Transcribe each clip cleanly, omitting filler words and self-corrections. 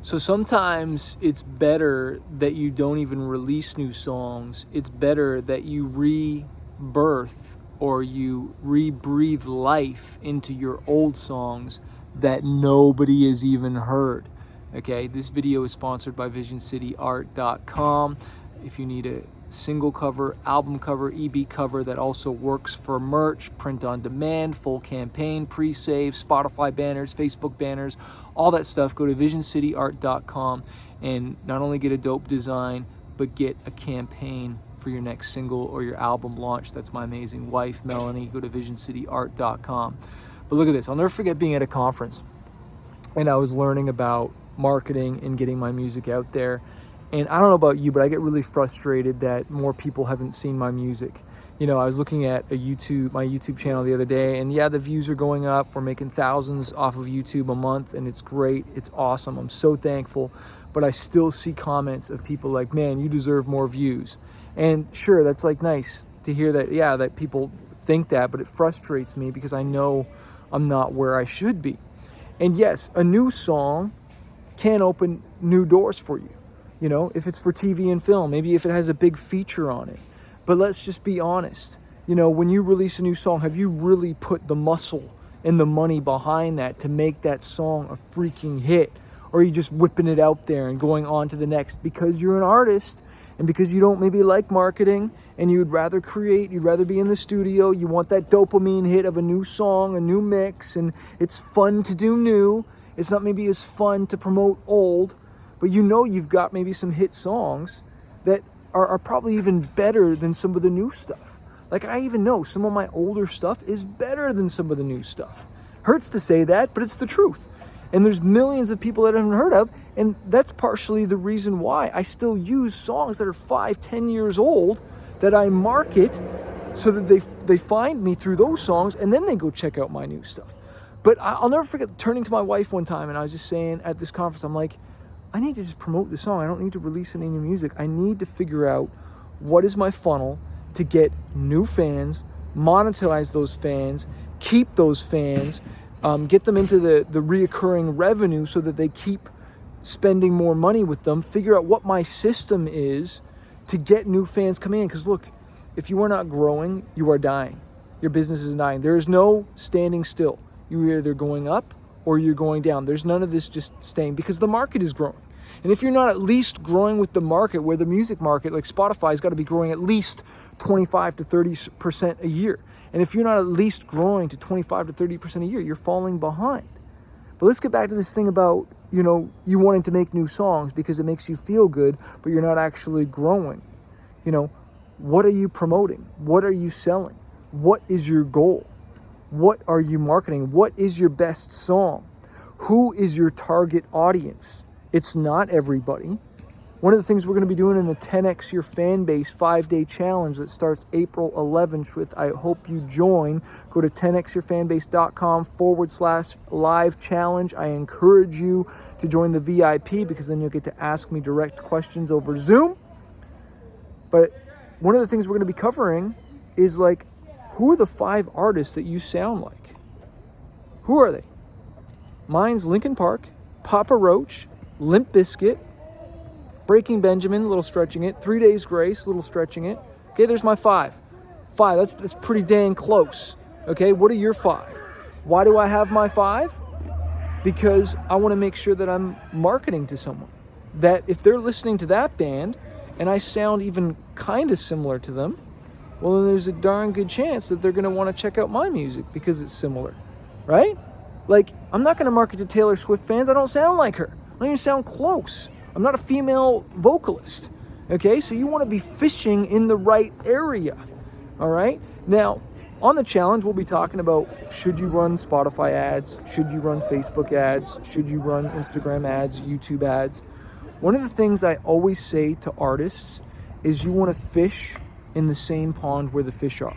So sometimes it's better that you don't even release new songs. It's better that you rebirth or you rebreathe life into your old songs that nobody has even heard. Okay, this video is sponsored by VisionCityArt.com. If you need a single cover, album cover, EP cover that also works for merch, print on demand, full campaign, pre-save, Spotify banners, Facebook banners, all that stuff, go to VisionCityArt.com and not only get a dope design, but get a campaign for your next single or your album launch. That's my amazing wife, Melanie. Go to VisionCityArt.com. But look at this. I'll never forget being at a conference and I was learning about marketing and getting my music out there. And I don't know about you, but I get really frustrated that more people haven't seen my music. You know, I was looking at my YouTube channel the other day, and yeah, the views are going up. We're making thousands off of YouTube a month, and it's great. It's awesome. I'm so thankful. But I still see comments of people like, man, you deserve more views. And sure, that's like nice to hear that, yeah, that people think that, but it frustrates me because I know I'm not where I should be. And yes, a new song can open new doors for you. You know, if it's for TV and film, maybe if it has a big feature on it. But let's just be honest. You know, when you release a new song, have you really put the muscle and the money behind that to make that song a freaking hit? Or are you just whipping it out there and going on to the next because you're an artist and because you don't maybe like marketing and you'd rather create, you'd rather be in the studio, you want that dopamine hit of a new song, a new mix, and it's fun to do new. It's not maybe as fun to promote old. But you know you've got maybe some hit songs that are probably even better than some of the new stuff. Like I even know some of my older stuff is better than some of the new stuff. Hurts to say that, but it's the truth. And there's millions of people that I haven't heard of, and that's partially the reason why I still use songs that are 5-10 years old that I market so that they find me through those songs, and then they go check out my new stuff. But I'll never forget turning to my wife one time, and I was just saying at this conference, I'm like, I need to just promote the song. I don't need to release any new music. I need to figure out what is my funnel to get new fans, monetize those fans, keep those fans, get them into the reoccurring revenue so that they keep spending more money with them, figure out what my system is to get new fans coming in. Because look, if you are not growing, you are dying. Your business is dying. There is no standing still. You're either going up or you're going down. There's none of this just staying because the market is growing. And if you're not at least growing with the market, where the music market, like Spotify, has got to be growing at least 25 to 30% a year. And if you're not at least growing to 25 to 30% a year, you're falling behind. But let's get back to this thing about, you know, you wanting to make new songs because it makes you feel good, but you're not actually growing. You know, what are you promoting? What are you selling? What is your goal? What are you marketing? What is your best song? Who is your target audience? It's not everybody. One of the things we're going to be doing in the 10X Your Fanbase 5-day challenge that starts April 11th with, I hope you join. Go to 10xyourfanbase.com/live challenge. I encourage you to join the VIP because then you'll get to ask me direct questions over Zoom. But one of the things we're going to be covering is like, who are the 5 artists that you sound like? Who are they? Mine's Linkin Park, Papa Roach, Limp Bizkit, Breaking Benjamin, a little stretching it, 3 Days Grace, a little stretching it. Okay, there's my 5. That's pretty dang close. Okay, what are your 5? Why do I have my 5? Because I want to make sure that I'm marketing to someone. That if they're listening to that band and I sound even kind of similar to them, well, then there's a darn good chance that they're going to want to check out my music because it's similar, right? Like, I'm not going to market to Taylor Swift fans. I don't sound like her. I don't even sound close. I'm not a female vocalist, okay? So you want to be fishing in the right area, all right? Now, on the challenge, we'll be talking about, should you run Spotify ads? Should you run Facebook ads? Should you run Instagram ads, YouTube ads? One of the things I always say to artists is you want to fish in the same pond where the fish are.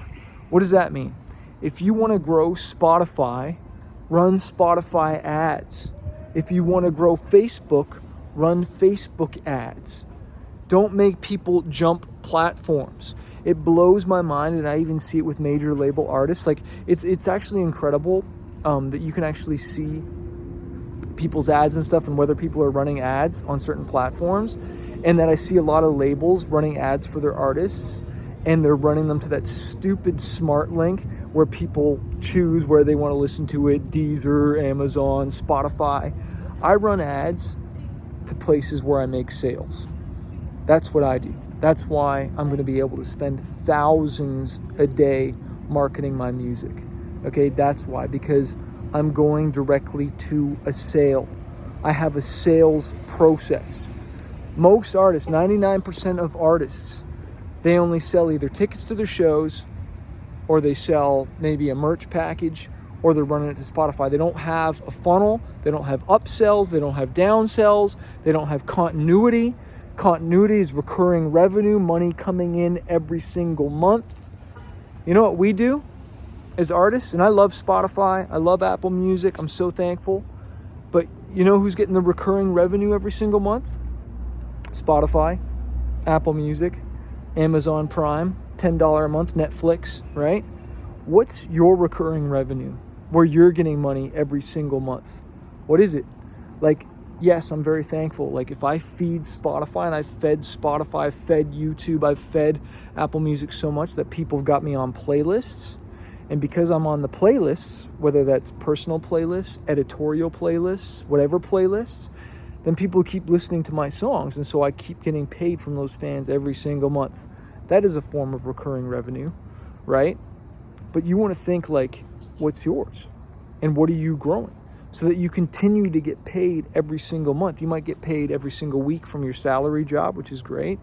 What does that mean? If you want to grow Spotify, run Spotify ads. If you want to grow Facebook, run Facebook ads. Don't make people jump platforms. It blows my mind, and I even see it with major label artists. Like, it's actually incredible that you can actually see people's ads and stuff and whether people are running ads on certain platforms, and that I see a lot of labels running ads for their artists, and they're running them to that stupid smart link where people choose where they want to listen to it, Deezer, Amazon, Spotify. I run ads to places where I make sales. That's what I do. That's why I'm going to be able to spend thousands a day marketing my music. Okay, that's why, because I'm going directly to a sale. I have a sales process. Most artists, 99% of artists, they only sell either tickets to their shows, or they sell maybe a merch package, or they're running it to Spotify. They don't have a funnel. They don't have upsells. They don't have downsells. They don't have continuity. Continuity is recurring revenue, money coming in every single month. You know what we do as artists? And I love Spotify. I love Apple Music. I'm so thankful. But you know who's getting the recurring revenue every single month? Spotify, Apple Music, Amazon Prime, $10 a month, Netflix, right? What's your recurring revenue where you're getting money every single month? What is it? Like, yes, I'm very thankful. Like, if I feed Spotify, and I've fed Spotify, I've fed YouTube, I've fed Apple Music so much that people have got me on playlists. And because I'm on the playlists, whether that's personal playlists, editorial playlists, whatever playlists, then people keep listening to my songs. And so I keep getting paid from those fans every single month. That is a form of recurring revenue, right? But you want to think like, what's yours? And what are you growing? So that you continue to get paid every single month. You might get paid every single week from your salary job, which is great.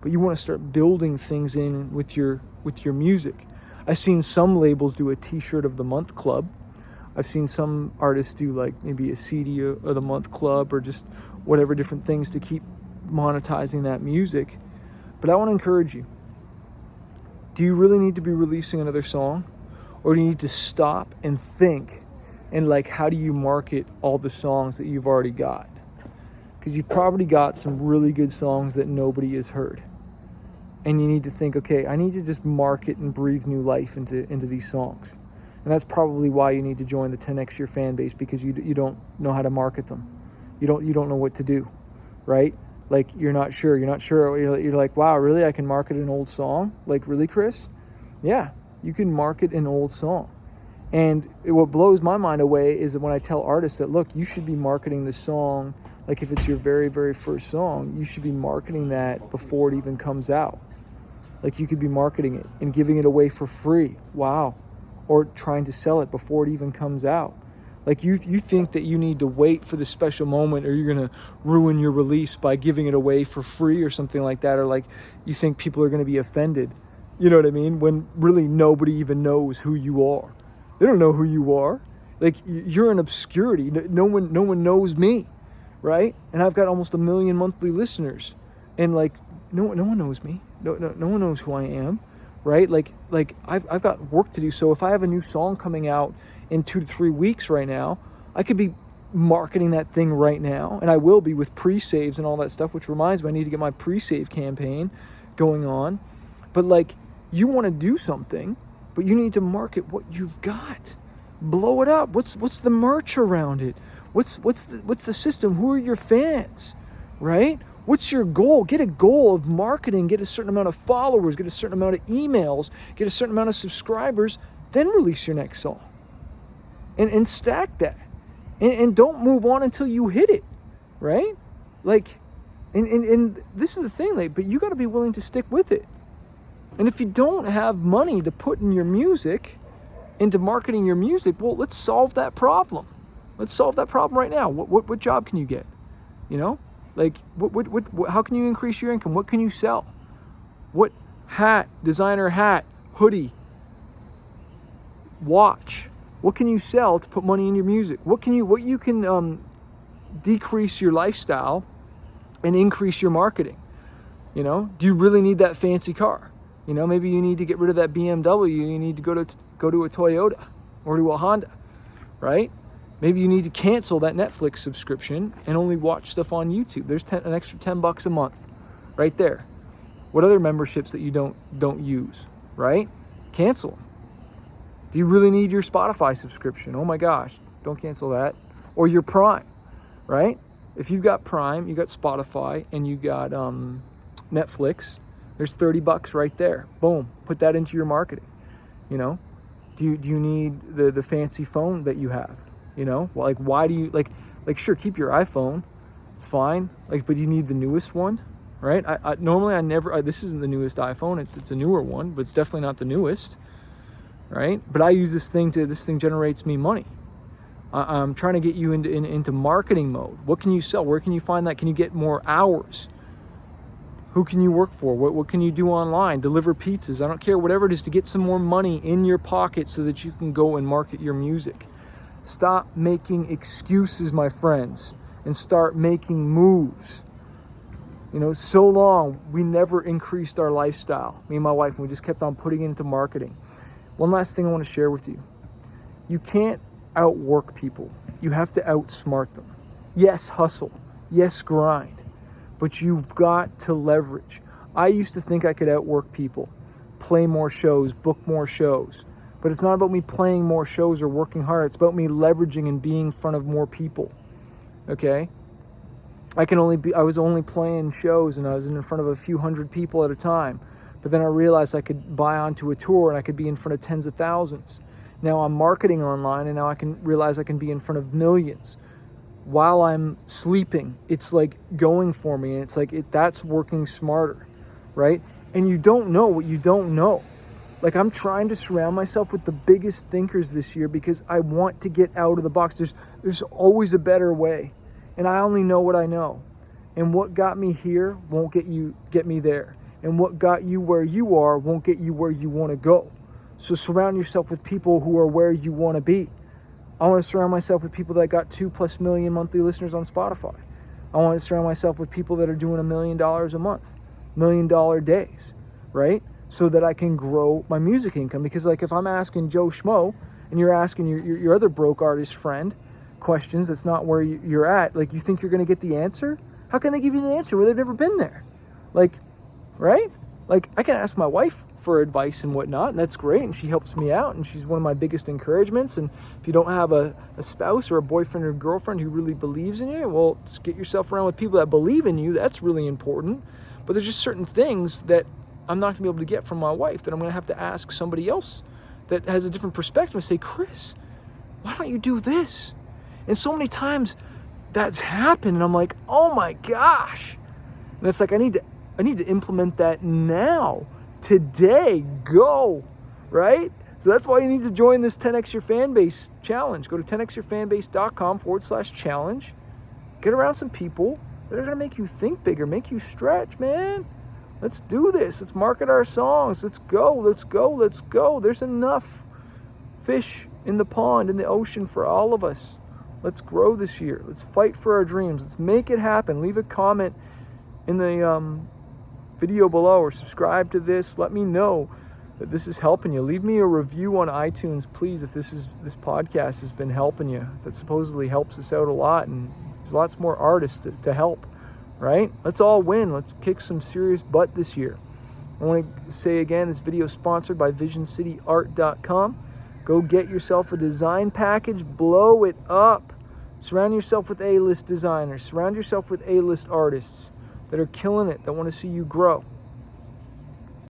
But you want to start building things in with your music. I've seen some labels do a t-shirt of the month club. I've seen some artists do like maybe a CD of the month club, or just whatever different things to keep monetizing that music. But I want to encourage you. Do you really need to be releasing another song? Or do you need to stop and think and like, how do you market all the songs that you've already got? Because you've probably got some really good songs that nobody has heard. And you need to think, okay, I need to just market and breathe new life into these songs. And that's probably why you need to join the 10X Your fan base, because you don't know how to market them. You don't know what to do, right? Like, you're not sure. You're like, wow, really? I can market an old song? Like, really, Chris? Yeah, you can market an old song. And what blows my mind away is that when I tell artists that, look, you should be marketing this song, like if it's your very, very first song, you should be marketing that before it even comes out. Like, you could be marketing it and giving it away for free. Wow. Or trying to sell it before it even comes out. Like, you think that you need to wait for the special moment, or you're going to ruin your release by giving it away for free or something like that. Or like, you think people are going to be offended. You know what I mean? When really nobody even knows who you are. They don't know who you are. Like, you're in obscurity. No one knows me, right? And I've got almost 1 million monthly listeners. And like, no one knows me. No one knows who I am, right? Like I've got work to do. So if I have a new song coming out in 2 to 3 weeks right now, I could be marketing that thing right now, and I will be with pre-saves and all that stuff, which reminds me I need to get my pre-save campaign going on. But like, you want to do something, but you need to market what you've got. Blow it up. What's the merch around it? What's the system? Who are your fans, right? What's your goal? Get a goal of marketing, get a certain amount of followers, get a certain amount of emails, get a certain amount of subscribers, then release your next song. And stack that. And don't move on until you hit it, right? Like, and this is the thing, like, but you got to be willing to stick with it. And if you don't have money to put in your music, into marketing your music, well, let's solve that problem. Let's solve that problem right now. What job can you get? You know? Like, what, how can you increase your income? What can you sell? What hat, designer hat, hoodie, watch? What can you sell to put money in your music? What you can decrease your lifestyle and increase your marketing? You know, do you really need that fancy car? You know, maybe you need to get rid of that BMW. You need to go to a Toyota or to a Honda, right? Maybe you need to cancel that Netflix subscription and only watch stuff on YouTube. There's an extra $10 a month right there. What other memberships that you don't use, right? Cancel them. Do you really need your Spotify subscription? Oh my gosh, don't cancel that. Or your Prime. right? If you've got Prime, you got Spotify, and you got Netflix, there's $30 right there. Boom, put that into your marketing. You know, do you need the fancy phone that you have? You know, like, why do you like sure, keep your iPhone, it's fine. Like, but you need the newest one, right? I normally this isn't the newest iPhone. It's a newer one, but it's definitely not the newest, right? But I use this thing generates me money. I'm trying to get you into marketing mode. What can you sell? Where can you find that? Can you get more hours? Who can you work for? What can you do online? Deliver pizzas. I don't care, whatever it is, to get some more money in your pocket so that you can go and market your music. Stop making excuses, my friends, and start making moves. You know, so long we never increased our lifestyle. Me and my wife, we just kept on putting it into marketing. One last thing I want to share with you. You can't outwork people. You have to outsmart them. Yes, hustle. Yes, grind. But you've got to leverage. I used to think I could outwork people, play more shows, book more shows. But it's not about me playing more shows or working hard. It's about me leveraging and being in front of more people. Okay? I was only playing shows and I was in front of a few hundred people at a time. But then I realized I could buy onto a tour and I could be in front of tens of thousands. Now I'm marketing online and now I can realize I can be in front of millions. While I'm sleeping, it's like going for me, and it's like that's working smarter, right? And you don't know what you don't know. Like, I'm trying to surround myself with the biggest thinkers this year because I want to get out of the box. There's always a better way, and I only know what I know. And what got me here won't get me there, and what got you where you are won't get you where you want to go. So surround yourself with people who are where you want to be. I want to surround myself with people that got 2+ million monthly listeners on Spotify. I want to surround myself with people that are doing $1 million a month, $1 million days, right? So that I can grow my music income. Because, like, if I'm asking Joe Schmo and you're asking your other broke artist friend questions that's not where you're at, like, you think you're going to get the answer? How can they give you the answer where they've never been there? Like, right? Like, I can ask my wife for advice and whatnot, and that's great, and she helps me out, and she's one of my biggest encouragements. And if you don't have a spouse or a boyfriend or girlfriend who really believes in you, well, just get yourself around with people that believe in you. That's really important. But there's just certain things that I'm not going to be able to get from my wife that I'm going to have to ask somebody else that has a different perspective and say, Chris, why don't you do this? And so many times that's happened, and I'm like, oh my gosh. And it's like, I need to implement that now, today, go, right? So that's why you need to join this 10X Your Fanbase challenge. Go to 10xyourfanbase.com/challenge. Get around some people that are going to make you think bigger, make you stretch, man. Let's do this. Let's market our songs. Let's go, let's go, let's go. There's enough fish in the pond, in the ocean for all of us. Let's grow this year. Let's fight for our dreams. Let's make it happen. Leave a comment in the video below or subscribe to this. Let me know that this is helping you. Leave me a review on iTunes, please, if this podcast has been helping you. That supposedly helps us out a lot, and there's lots more artists to help, right? Let's all win. Let's kick some serious butt this year. I want to say again, this video is sponsored by VisionCityArt.com. Go get yourself a design package. Blow it up. Surround yourself with A-list designers. Surround yourself with A-list artists that are killing it, that want to see you grow.